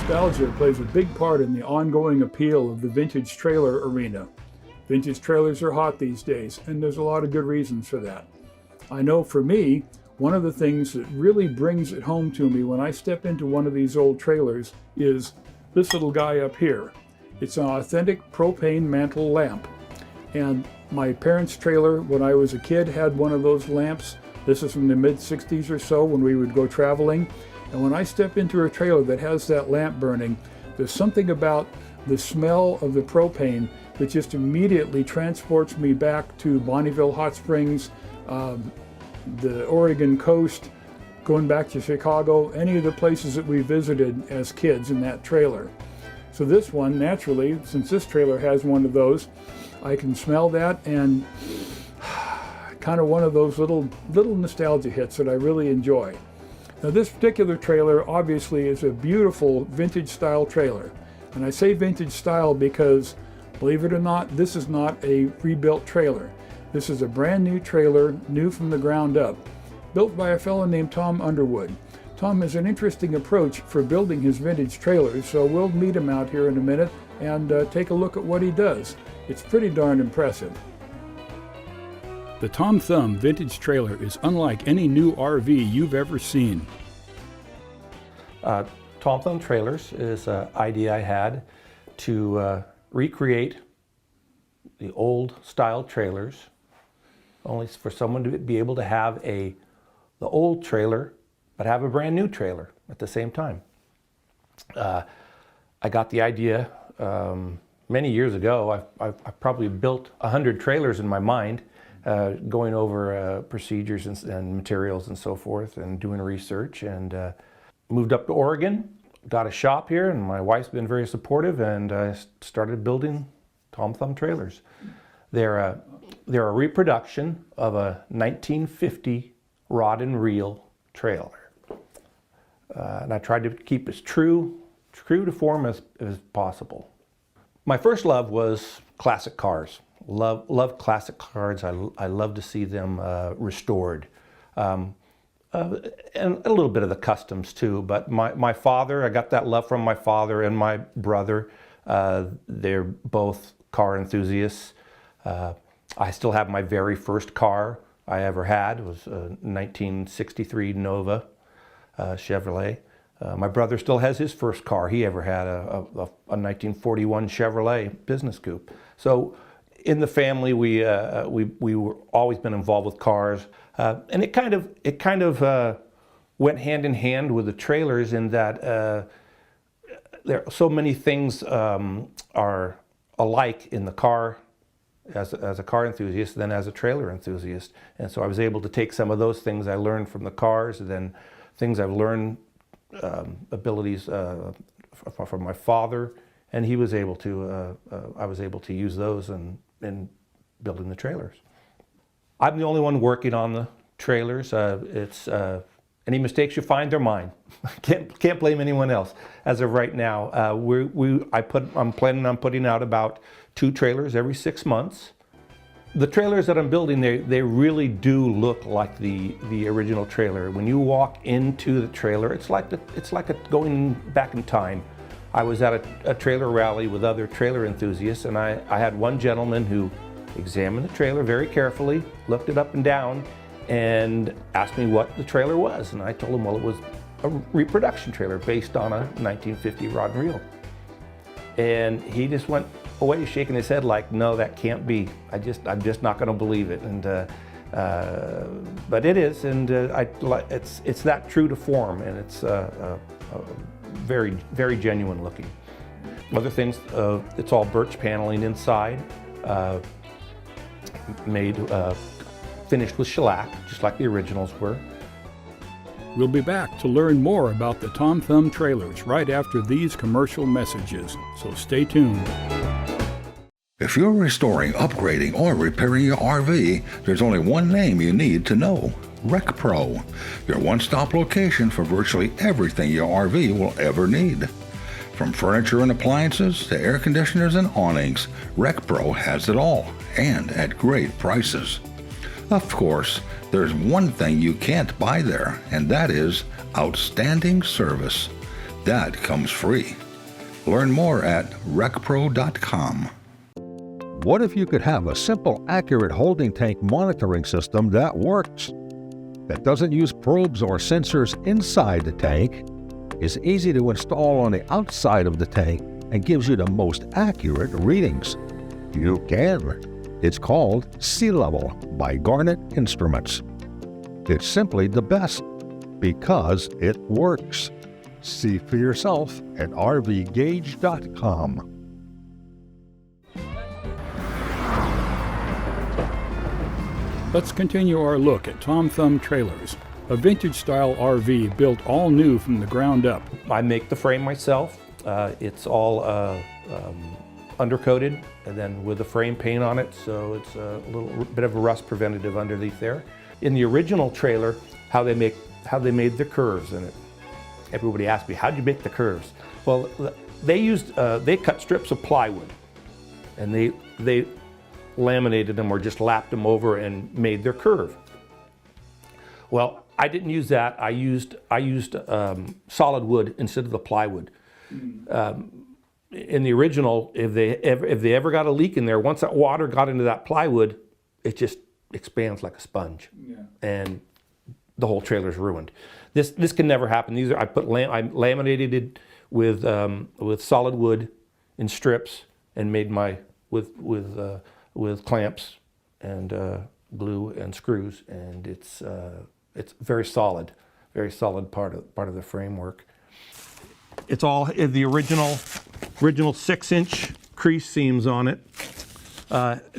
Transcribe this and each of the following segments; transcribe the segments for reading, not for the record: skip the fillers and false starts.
Nostalgia plays a big part in the ongoing appeal of the vintage trailer arena. Vintage trailers are hot these days, and there's a lot of good reasons for that. I know for me, one of the things that really brings it home to me when I step into one of these old trailers is this little guy up here. It's an authentic propane mantle lamp. And my parents' trailer, when I was a kid, had one of those lamps. This is from the mid-60s or so when we would go traveling. And when I step into a trailer that has that lamp burning, there's something about the smell of the propane that just immediately transports me back to Bonneville Hot Springs, the Oregon coast, going back to Chicago, any of the places that we visited as kids in that trailer. So this one, naturally, since this trailer has one of those, I can smell that, and kind of one of those little nostalgia hits that I really enjoy. Now this particular trailer obviously is a beautiful vintage style trailer. And I say vintage style because, believe it or not, this is not a rebuilt trailer. This is a brand new trailer, new from the ground up, built by a fellow named Tom Underwood. Tom has an interesting approach for building his vintage trailers, so we'll meet him out here in a minute and take a look at what he does. It's pretty darn impressive. The Thom Thumb vintage trailer is unlike any new RV you've ever seen. Thom Thumb Trailers is an idea I had to recreate the old style trailers, only for someone to be able to have the old trailer but have a brand new trailer at the same time. I got the idea many years ago. I've probably built 100 trailers in my mind, going over procedures and materials and so forth, and doing research, and moved up to Oregon, got a shop here, and my wife's been very supportive, and I started building Thom Thumb Trailers. They're a reproduction of a 1950 rod and reel trailer. And I tried to keep as true to form as possible. My first love was classic cars. Love classic cars. I love to see them restored. And a little bit of the customs too, but my father, I got that love from my father and my brother. They're both car enthusiasts. I still have my very first car I ever had. It was a 1963 Nova Chevrolet. My brother still has his first car he ever had, a 1941 Chevrolet business coupe. So in the family, we were always been involved with cars, and it kind of went hand in hand with the trailers in that there are so many things are alike in the car as a car enthusiast than as a trailer enthusiast, and so I was able to take some of those things I learned from the cars, and then things I've learned, abilities from my father, and he was able to. I was able to use those in building the trailers. I'm the only one working on the trailers. It's any mistakes you find, they're mine. Can't blame anyone else. As of right now, I'm planning on putting out about 2 trailers every 6 months. The trailers that I'm building, they really do look like the original trailer. When you walk into the trailer, it's like going back in time. I was at a trailer rally with other trailer enthusiasts, and I had one gentleman who examined the trailer very carefully, looked it up and down, and asked me what the trailer was. And I told him, well, it was a reproduction trailer based on a 1950 rod and reel. And he just went away shaking his head like, no, that can't be. I'm just not going to believe it. And but it is, and it's that true to form, and it's very, very genuine looking. Other things, it's all birch paneling inside, finished with shellac, just like the originals were. We'll be back to learn more about the Thom Thumb Trailers right after these commercial messages, so stay tuned. If you're restoring, upgrading, or repairing your RV, there's only one name you need to know: RecPro, your one-stop location for virtually everything your RV will ever need. From furniture and appliances to air conditioners and awnings, RecPro has it all, and at great prices. Of course, there's one thing you can't buy there, and that is outstanding service. that comes free. Learn more at recpro.com. What if you could have a simple, accurate holding tank monitoring system that works? That doesn't use probes or sensors inside the tank, is easy to install on the outside of the tank, and gives you the most accurate readings. You can. It's called Sea Level by Garnet Instruments. It's simply the best because it works. See for yourself at rvgauge.com. Let's continue our look at Thom Thumb Trailers, a vintage-style RV built all new from the ground up. I make the frame myself. It's all undercoated and then with the frame paint on it, so it's a little bit of a rust preventative underneath there. In the original trailer, how they made the curves in it. Everybody asked me, how'd you make the curves? Well, they cut strips of plywood and they laminated them or just lapped them over and made their curve. Well, I didn't use that. I used solid wood instead of the plywood. In the original, if they ever got a leak in there, once that water got into that plywood, it just expands like a sponge, and the whole trailer's ruined. This can never happen. I laminated it with solid wood in strips and made my with clamps and glue and screws, and it's very solid part of the framework. It's all the original 6-inch crease seams on it,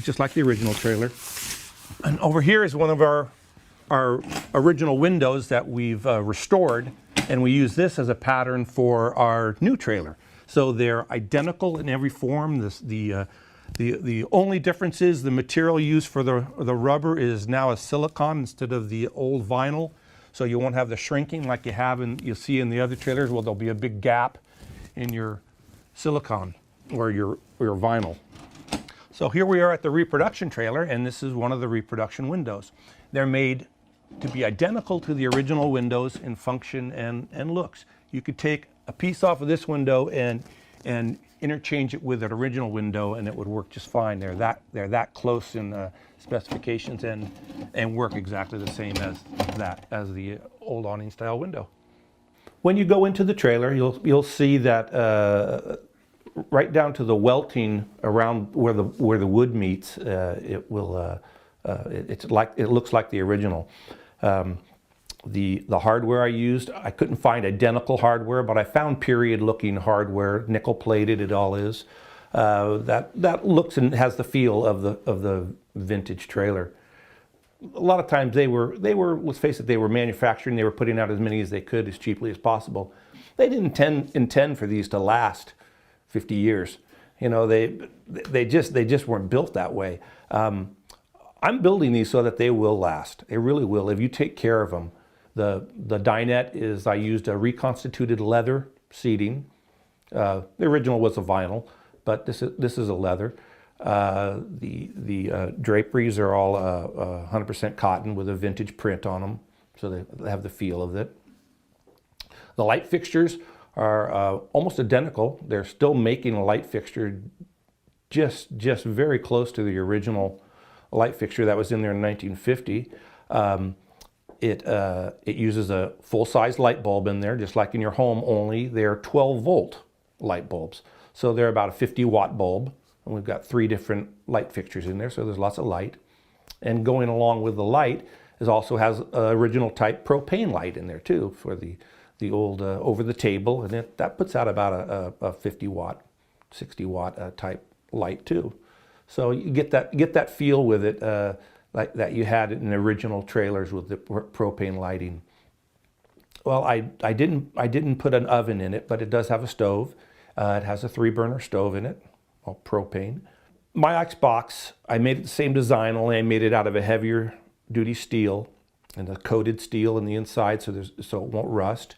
just like the original trailer. And over here is one of our original windows that we've restored, and we use this as a pattern for our new trailer. So they're identical in every form. The only difference is the material used for the rubber is now a silicone instead of the old vinyl. So you won't have the shrinking like you'll see in the other trailers. Well, there'll be a big gap in your silicone or your vinyl. So here we are at the reproduction trailer, and this is one of the reproduction windows. They're made to be identical to the original windows in function and looks. You could take a piece off of this window and interchange it with an original window, and it would work just fine. They're that close in specifications and work exactly the same as the old awning style window. When you go into the trailer, you'll see that right down to the welting around where the wood meets, it looks like the original. The hardware I used, I couldn't find identical hardware, but I found period-looking hardware, nickel-plated. It all is. That looks and has the feel of the vintage trailer. A lot of times they were. Let's face it, they were manufacturing. They were putting out as many as they could as cheaply as possible. They didn't intend for these to last 50 years. You know, they just weren't built that way. I'm building these so that they will last. They really will if you take care of them. The dinette is, I used a reconstituted leather seating. The original was a vinyl, but this is a leather. The draperies are all 100% cotton with a vintage print on them, so they have the feel of it. The light fixtures are almost identical. They're still making a light fixture just very close to the original light fixture that was in there in 1950. It uses a full-size light bulb in there, just like in your home, only they're 12-volt light bulbs. So they're about a 50-watt bulb, and we've got 3 different light fixtures in there, so there's lots of light. And going along with the light also has original type propane light in there too, for the old over the table, and that puts out about a 50-watt, 60-watt type light too. So you get that feel with it, like that you had in the original trailers with the propane lighting. Well, I didn't put an oven in it, but it does have a stove. It has a 3-burner stove in it, all propane. My Xbox, I made it the same design, only I made it out of a heavier duty steel and a coated steel in the inside, so it won't rust.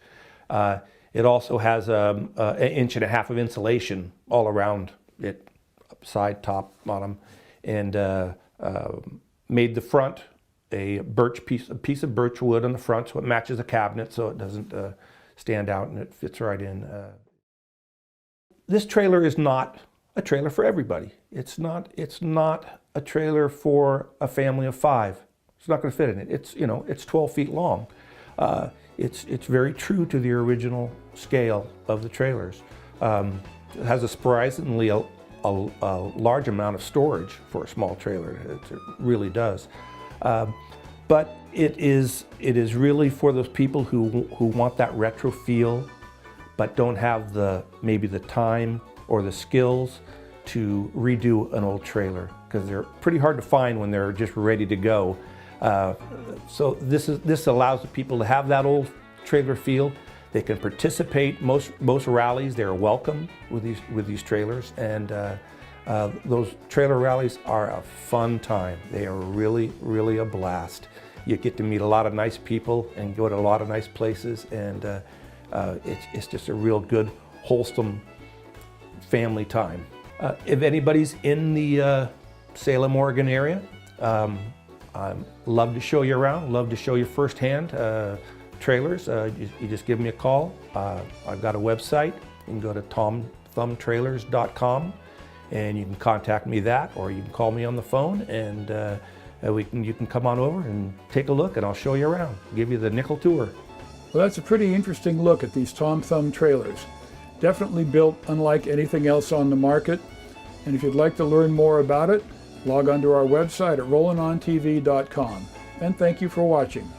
It also has an 1.5 inches of insulation all around it, side, top, bottom, and made the front a piece of birch wood on the front, so it matches the cabinet, so it doesn't stand out and it fits right in. This trailer is not a trailer for everybody. It's not a trailer for a family of 5. It's not going to fit in it. It's 12 feet long. It's very true to the original scale of the trailers. It has a surprisingly a large amount of storage for a small trailer. It really does. But it is really for those people who want that retro feel, but don't have maybe the time or the skills to redo an old trailer, because they're pretty hard to find when they're just ready to go. So this allows the people to have that old trailer feel. They can participate. Most rallies, they're welcome with these trailers, and those trailer rallies are a fun time. They are really, really a blast. You get to meet a lot of nice people and go to a lot of nice places, and it's just a real good, wholesome family time. If anybody's in the Salem, Oregon area, I'd love to show you around, love to show you firsthand trailers. You just give me a call. I've got a website. You can go to thomthumbtrailers.com and you can contact me that, or you can call me on the phone, and you can come on over and take a look, and I'll show you around, give you the nickel tour. Well, that's a pretty interesting look at these Thom Thumb trailers. Definitely built unlike anything else on the market. And if you'd like to learn more about it, log on to our website at rollingontv.com. And thank you for watching.